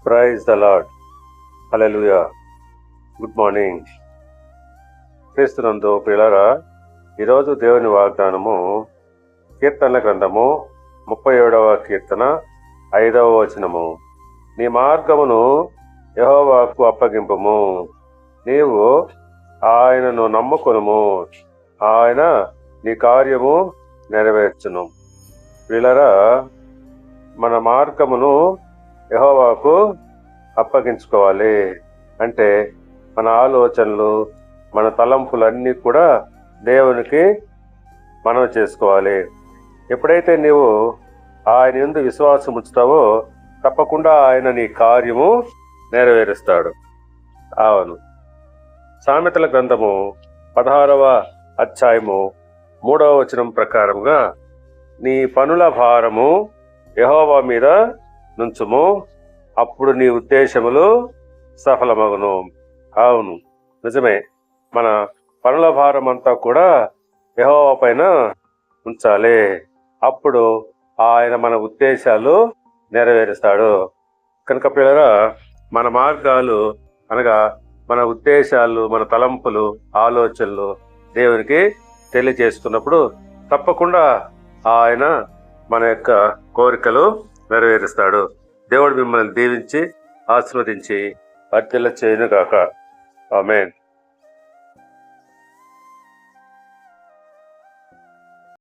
Praise the lord. Hallelujah. Good morning. క్రీస్తునందు ప్రియులారా, ఈరోజు దేవుని వాగ్దానము కీర్తనల గ్రంథము 37వ కీర్తన 5వ వచనము. నీ మార్గమును యెహోవాకు అప్పగింపుము, నీవు ఆయనను నమ్ముకొనుము, ఆయన నీ కార్యము నెరవేర్చును. ప్రియులారా, మన మార్గమును యెహోవాకు అప్పగించుకోవాలి. అంటే మన ఆలోచనలు, మన తలంపులన్నీ కూడా దేవునికి మనవి చేసుకోవాలి. ఎప్పుడైతే నీవు ఆయన యందు విశ్వాసం ఉంచుతావో తప్పకుండా ఆయన నీ కార్యము నెరవేరుస్తాడు. అవును. సామెతల గ్రంథము 16వ అధ్యాయము 3వ వచనం ప్రకారంగా, నీ పనుల భారము యెహోవా మీద నుంచుము, అప్పుడు నీ ఉద్దేశములు సఫలమగును. అవును, నిజమే. మన పనుల భారం అంతా కూడా యెహోవా పైన ఉంచాలి. అప్పుడు ఆయన మన ఉద్దేశాలు నెరవేరుస్తాడు. కనుక పిల్లరా, మన మార్గాలు అనగా మన ఉద్దేశాలు, మన తలంపులు, ఆలోచనలు దేవునికి తెలియజేస్తున్నప్పుడు తప్పకుండా ఆయన మన యొక్క కోరికలు నెరవేరుస్తాడు. దేవుడు మిమ్మల్ని దీవించి ఆశీర్వదించి వర్ధిల్ల చేయునుగాక. ఆమేన్.